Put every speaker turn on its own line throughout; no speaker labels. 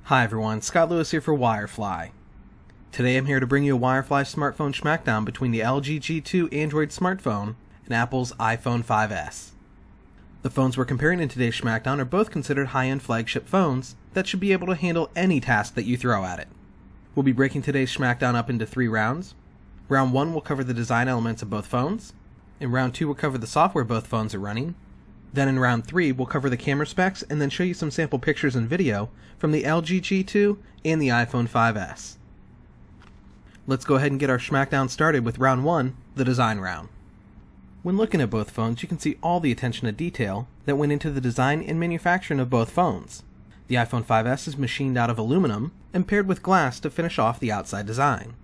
Hi everyone, Scott Lewis here for Wirefly. Today I'm here to bring you a Wirefly Smartphone Schmackdown between the LG G2 Android smartphone and Apple's iPhone 5S. The phones we're comparing in today's Schmackdown are both considered high-end flagship phones that should be able to handle any task that you throw at it. We'll be breaking today's Schmackdown up into 3 rounds. Round 1 will cover the design elements of both phones. In round 2 we'll cover the software both phones are running. Then in round 3, we'll cover the camera specs and then show you some sample pictures and video from the LG G2 and the iPhone 5S. Let's go ahead and get our Schmackdown started with round 1, the design round. When looking at both phones, you can see all the attention to detail that went into the design and manufacturing of both phones. The iPhone 5S is machined out of aluminum and paired with glass to finish off the outside design.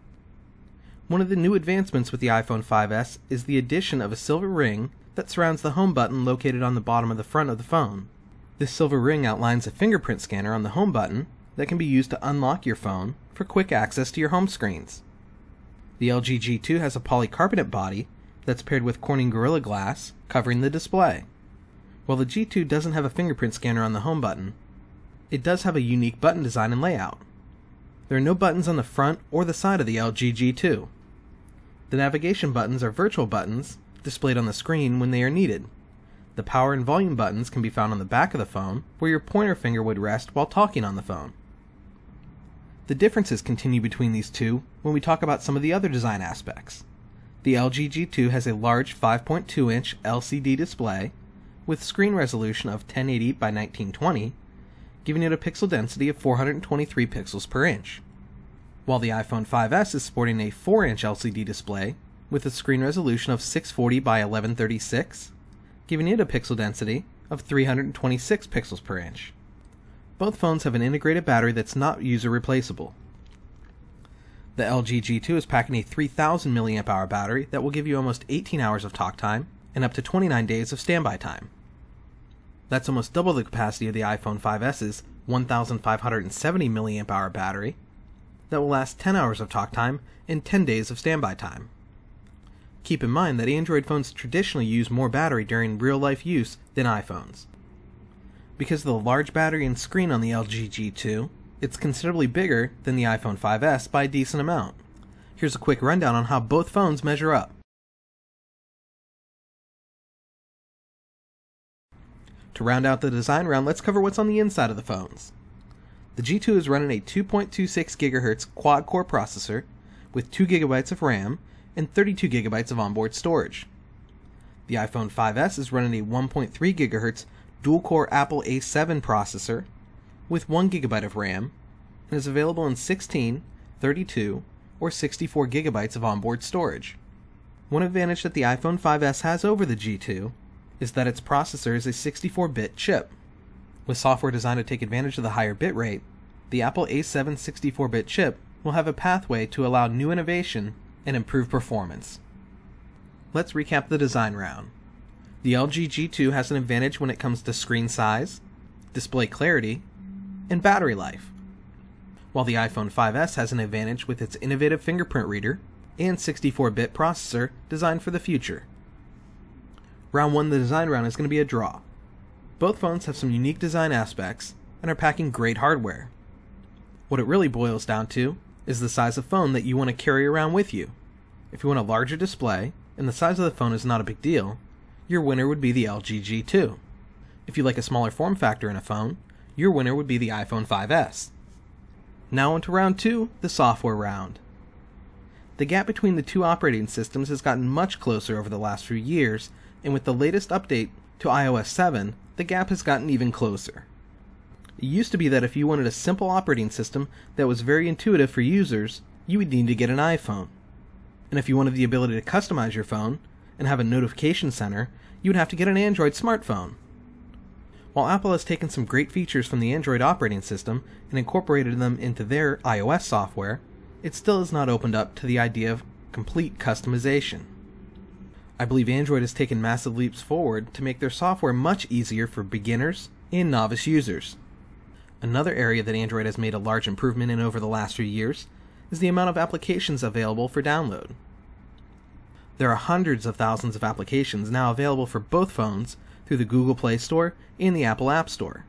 One of the new advancements with the iPhone 5S is the addition of a silver ring that surrounds the home button located on the bottom of the front of the phone. This silver ring outlines a fingerprint scanner on the home button that can be used to unlock your phone for quick access to your home screens. The LG G2 has a polycarbonate body that's paired with Corning Gorilla Glass covering the display. While the G2 doesn't have a fingerprint scanner on the home button, it does have a unique button design and layout. There are no buttons on the front or the side of the LG G2. The navigation buttons are virtual buttons displayed on the screen when they are needed. The power and volume buttons can be found on the back of the phone, where your pointer finger would rest while talking on the phone. The differences continue between these two when we talk about some of the other design aspects. The LG G2 has a large 5.2-inch LCD display with screen resolution of 1080 by 1920, giving it a pixel density of 423 pixels per inch, while the iPhone 5S is sporting a 4-inch LCD display with a screen resolution of 640 by 1136, giving it a pixel density of 326 pixels per inch. Both phones have an integrated battery that's not user replaceable. The LG G2 is packing a 3000 mAh battery that will give you almost 18 hours of talk time and up to 29 days of standby time. That's almost double the capacity of the iPhone 5S's 1570 mAh battery that will last 10 hours of talk time and 10 days of standby time. Keep in mind that Android phones traditionally use more battery during real-life use than iPhones. Because of the large battery and screen on the LG G2, it's considerably bigger than the iPhone 5S by a decent amount. Here's a quick rundown on how both phones measure up. To round out the design round, let's cover what's on the inside of the phones. The G2 is running a 2.26 GHz quad-core processor with 2 GB of RAM and 32 GB of onboard storage. The iPhone 5S is running a 1.3 GHz dual-core Apple A7 processor with 1 GB of RAM and is available in 16, 32, or 64 GB of onboard storage. One advantage that the iPhone 5S has over the G2 is that its processor is a 64-bit chip. With software designed to take advantage of the higher bit rate, the Apple A7 64-bit chip will have a pathway to allow new innovation and improve performance. Let's recap the design round. The LG G2 has an advantage when it comes to screen size, display clarity, and battery life, while the iPhone 5S has an advantage with its innovative fingerprint reader and 64-bit processor designed for the future. Round 1 of the design round is going to be a draw. Both phones have some unique design aspects and are packing great hardware. What it really boils down to is the size of phone that you want to carry around with you. If you want a larger display, and the size of the phone is not a big deal, your winner would be the LG G2. If you like a smaller form factor in a phone, your winner would be the iPhone 5S. Now on to round 2, the software round. The gap between the two operating systems has gotten much closer over the last few years, and with the latest update to iOS 7, the gap has gotten even closer. It used to be that if you wanted a simple operating system that was very intuitive for users, you would need to get an iPhone. And if you wanted the ability to customize your phone and have a notification center, you would have to get an Android smartphone. While Apple has taken some great features from the Android operating system and incorporated them into their iOS software, it still has not opened up to the idea of complete customization. I believe Android has taken massive leaps forward to make their software much easier for beginners and novice users. Another area that Android has made a large improvement in over the last few years is the amount of applications available for download. There are hundreds of thousands of applications now available for both phones through the Google Play Store and the Apple App Store.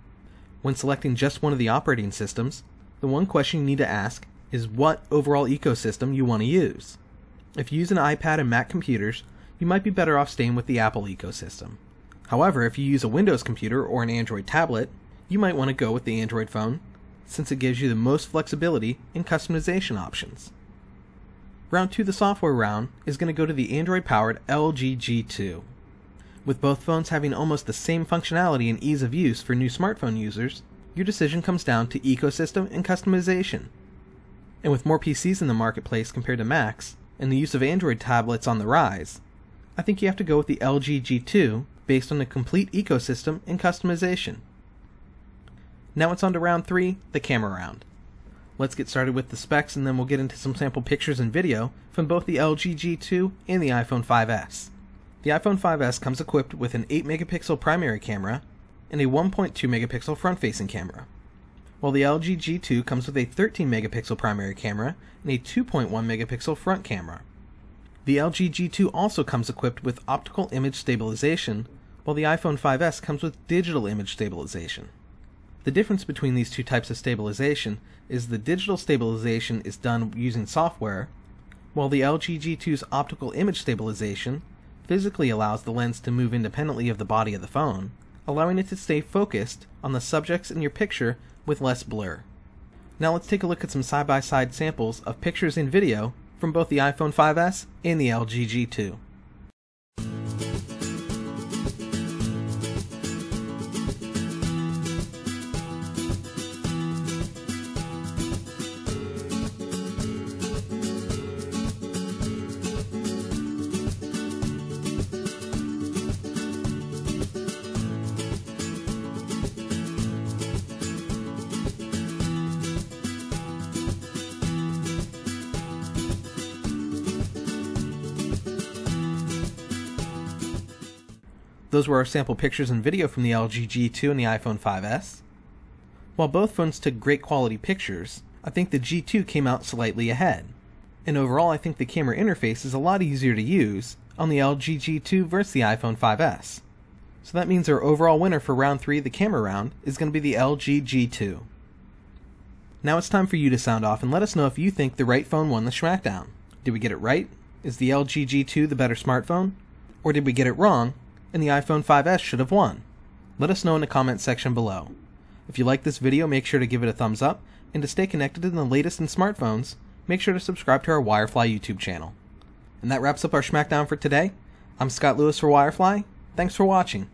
When selecting just one of the operating systems, the one question you need to ask is what overall ecosystem you want to use. If you use an iPad and Mac computers, you might be better off staying with the Apple ecosystem. However, if you use a Windows computer or an Android tablet, you might want to go with the Android phone, since it gives you the most flexibility and customization options. Round 2 of the software round is going to go to the Android-powered LG G2. With both phones having almost the same functionality and ease of use for new smartphone users, your decision comes down to ecosystem and customization. And with more PCs in the marketplace compared to Macs, and the use of Android tablets on the rise, I think you have to go with the LG G2 based on the complete ecosystem and customization. Now it's on to round 3, the camera round. Let's get started with the specs and then we'll get into some sample pictures and video from both the LG G2 and the iPhone 5S. The iPhone 5S comes equipped with an 8 megapixel primary camera and a 1.2 megapixel front-facing camera, while the LG G2 comes with a 13 megapixel primary camera and a 2.1 megapixel front camera. The LG G2 also comes equipped with optical image stabilization, while the iPhone 5S comes with digital image stabilization. The difference between these two types of stabilization is the digital stabilization is done using software, while the LG G2's optical image stabilization physically allows the lens to move independently of the body of the phone, allowing it to stay focused on the subjects in your picture with less blur. Now let's take a look at some side-by-side samples of pictures and video from both the iPhone 5S and the LG G2. Those were our sample pictures and video from the LG G2 and the iPhone 5S. While both phones took great quality pictures, I think the G2 came out slightly ahead. And overall, I think the camera interface is a lot easier to use on the LG G2 versus the iPhone 5S. So that means our overall winner for round 3 of the camera round is going to be the LG G2. Now it's time for you to sound off and let us know if you think the right phone won the Schmackdown. Did we get it right? Is the LG G2 the better smartphone? Or did we get it wrong and the iPhone 5S should have won? Let us know in the comments section below. If you like this video, make sure to give it a thumbs up, and to stay connected in the latest in smartphones, make sure to subscribe to our Wirefly YouTube channel. And that wraps up our Smackdown for today. I'm Scott Lewis for Wirefly. Thanks for watching.